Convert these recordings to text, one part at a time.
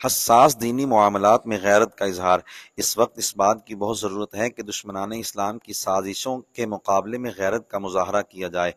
حساس دینی معاملات میں غیرت کا اظہار۔ اس وقت اس بات کی بہت ضرورت ہے کہ دشمنان اسلام کی سازشوں کے مقابلے میں غیرت کا مظاہرہ کیا جائے۔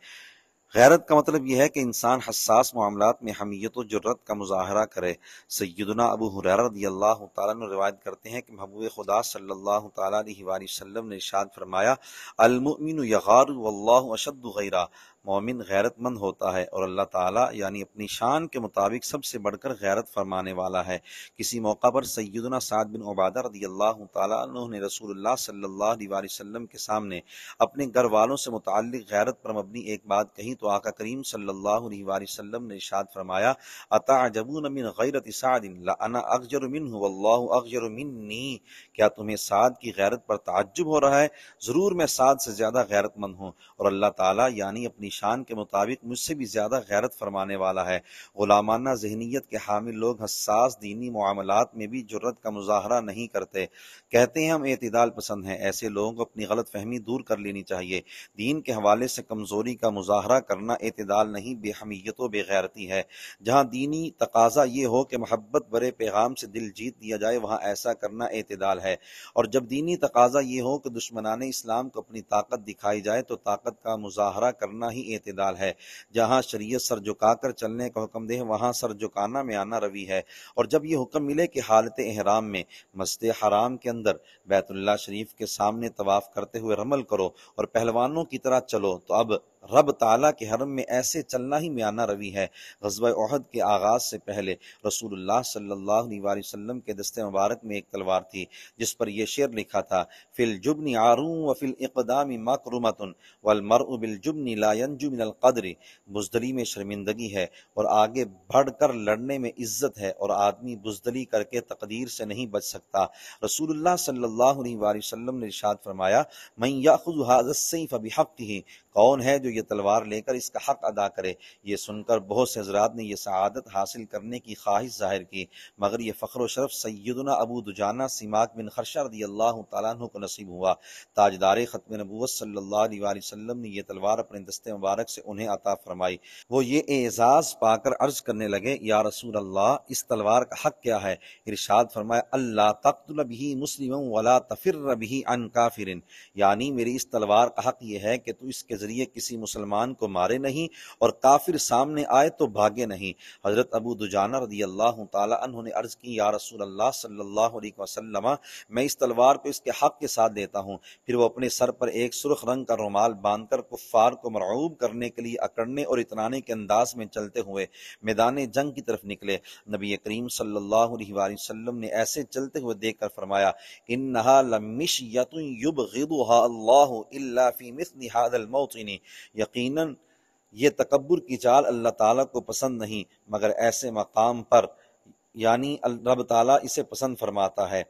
غیرت کا مطلب یہ ہے کہ انسان حساس معاملات میں حمیت و جرأت کا مظاہرہ کرے۔ سیدنا ابو ہریرہ رضی اللہ تعالیٰ عنہ روایت کرتے ہیں کہ محبوب خدا صلی اللہ تعالیٰ علیہ وآلہ وسلم نے ارشاد فرمایا، المؤمن یغار واللہ اشد غیرہ، مومن غیرت مند ہوتا ہے اور اللہ تعالیٰ یعنی اپنی شان کے مطابق سب سے بڑھ کر غیرت فرمانے والا ہے۔ کسی موقع پر سیدنا سعد بن عبادہ رضی اللہ تعالیٰ عنہ نے رسول اللہ صلی اللہ علیہ وآلہ وسلم کے سامنے اپنے گھر والوں سے متعلق غیرت پر مبنی ایک بات کہی تو آقا کریم صلی اللہ علیہ وآلہ وسلم نے ارشاد فرمایا، اتعجبون من غیرت سعد لأنا اغجر منہ واللہ اغجر منی، کیا تمہیں سعد کی غیرت پر تعجب ہو رہا ہے؟ ضرور میں سعد سے زیادہ غیرت مند ہوں اور اللہ تعالیٰ یعنی اپنی شان کے مطابق مجھ سے بھی زیادہ غیرت فرمانے والا ہے۔ غلامانہ ذہنیت کے حامل لوگ حساس دینی معاملات میں بھی جرأت کا مظاہرہ نہیں کرتے، کہتے ہیں ہم اعتدال پسند ہیں۔ ایسے لوگوں کو اپنی غلط فہمی دور کر لینی چاہیے۔ دین کے حوالے سے کمزوری کا مظاہرہ کرنا اعتدال نہیں، بے حمیت و بے غیرتی ہے۔ جہاں دینی تقاضا یہ ہو کہ محبت برے پیغام سے دل جیت لیا جائے، وہاں ایسا کرنا اعتدال ہے، اور جب دینی تقاضا یہ ہو کہ دشمنان اسلام کو اپنی طاقت دکھائی جائے تو طاقت کا مظاہرہ کرنا ہی اعتدال ہے۔ جہاں شریعت سر جھکا کر چلنے کا حکم دے، وہاں سر جھکانا میانہ روی ہے، اور جب یہ حکم ملے کہ حالت احرام میں مسجد حرام کے اندر بیت اللہ شریف کے سامنے طواف کرتے ہوئے رمل کرو اور پہلوانوں کی طرح چلو، تو اب رب تعالیٰ کے حرم میں ایسے چلنا ہی میانہ روی ہے۔ غزوہ احد کے آغاز سے پہلے رسول اللہ صلی اللہ علیہ وآلہ وسلم کے دست مبارک میں ایک تلوار تھی جس پر یہ شعر لکھا تھا، فی الجبن عارون وفی الاقدام مکرمۃ والمرء بالجبن لا ینجو من القدر، بزدلی میں شرمندگی ہے اور آگے بڑھ کر لڑنے میں عزت ہے، اور آدمی بزدلی کر کے تقدیر سے نہیں بچ سکتا۔ رسول اللہ صلی اللہ علیہ وآلہ وسلم نے ارشاد فرمایا، من یأخذ ھذا السیف بحقہ، کون ہے جو یہ تلوار لے کر اس کا حق ادا کرے؟ یہ سن کر بہت سے حضرات نے یہ سعادت حاصل کرنے کی خواہش ظاہر کی، مگر یہ فخر و شرف سیدنا ابو دجانہ سماک بن خرشہ رضی اللہ تعالیٰ عنہ کو نصیب ہوا۔ تاجدار ختم نبوت صلی اللہ علیہ وآلہ وسلم نے یہ تلوار اپنے دست مبارک سے انہیں عطا فرمائی۔ وہ یہ اعزاز پا کر عرض کرنے لگے، یا رسول اللہ، اس تلوار کا حق کیا ہے؟ ارشاد فرمایا، اللہ تقتل بہ مسلما ولا تفر بہ عن کافر، یعنی میری اس تلوار کا حق یہ ہے کہ تو اس کے ذریعے کسی مسلمان کو مارے نہیں اور کافر سامنے آئے تو بھاگے نہیں۔ حضرت ابو دجانہ رضی اللہ تعالی عنہ نے عرض کی، یا رسول اللہ صلی اللہ علیہ وسلم، میں اس تلوار کو اس کے حق کے ساتھ دیتا ہوں۔ پھر وہ اپنے سر پر ایک سرخ رنگ کا رومال باندھ کر کفار کو مرعوب کرنے کے لیے اکڑنے اور اطرانے کے انداز میں چلتے ہوئے میدان جنگ کی طرف نکلے۔ نبی کریم صلی اللہ علیہ وآلہ وسلم نے ایسے چلتے ہوئے دیکھ کر فرمایا، انہا لمشیۃ یبغضھا اللہ الا فی مثل ھذا الموطن، یقیناً یہ تکبر کی چال اللہ تعالیٰ کو پسند نہیں مگر ایسے مقام پر، یعنی رب تعالیٰ اسے پسند فرماتا ہے۔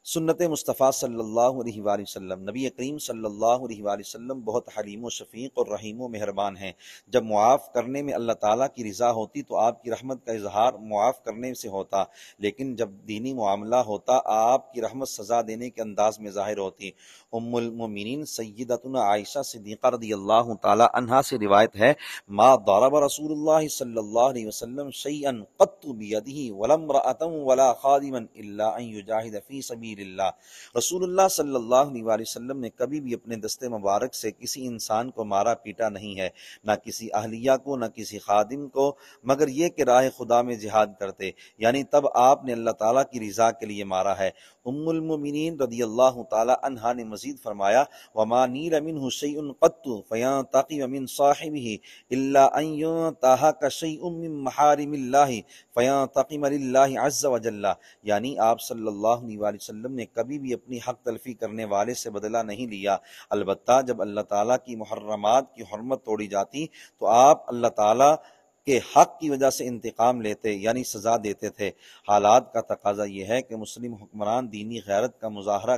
سنت مصطفیٰ صلی اللہ علیہ وآلہ وسلم، نبی کریم صلی اللہ علیہ وآلہ وسلم بہت حلیم و شفیق اور رحیم و مہربان ہیں۔ جب معاف کرنے میں اللہ تعالیٰ کی رضا ہوتی تو آپ کی رحمت کا اظہار معاف کرنے سے ہوتا، لیکن جب دینی معاملہ ہوتا آپ کی رحمت سزا دینے کے انداز میں ظاہر ہوتی۔ ام المؤمنین سیدتنا عائشہ صدیقہ رضی اللہ تعالی عنہا سے روایت ہے، ما ضرب رسول اللہ صلی اللہ علیہ وسلم شیئا قط بیدہ ولا امرأة ولا خادما الا ان یجاہد فی سبیل اللہ، رسول اللہ صلی اللہ علیہ وآلہ وسلم نے کبھی بھی اپنے دست مبارک سے کسی انسان کو مارا پیٹا نہیں ہے، نہ کسی اہلیہ کو نہ کسی خادم کو، مگر یہ کہ راہ خدا میں جہاد کرتے، یعنی تب آپ نے اللہ تعالیٰ کی رضا کے لیے مارا ہے۔ ام المؤمنین رضی اللہ تعالی عنہا نے مزید فرمایا، وما نیل منہ شیء قط فینتقم من صاحبہ الا ان ینتہک شیء من محارم اللہ فینتقم للہ عز وجل، یعنی آپ صلی اللہ علیہ وآلہ وسلم نے کبھی بھی اپنی حق تلفی کرنے والے سے بدلہ نہیں لیا، البتہ جب اللہ تعالیٰ کی محرمات کی حرمت توڑی جاتی تو آپ اللہ تعالیٰ کے حق کی وجہ سے انتقام لیتے، یعنی سزا دیتے تھے۔ حالات کا تقاضا یہ ہے کہ مسلم حکمران دینی غیرت کا مظاہرہ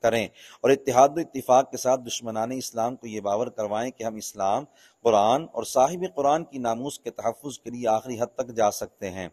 کریں اور اتحاد و اتفاق کے ساتھ دشمنان اسلام کو یہ باور کروائیں کہ ہم اسلام، قرآن اور صاحب قرآن کی ناموس کے تحفظ کے لیے آخری حد تک جا سکتے ہیں۔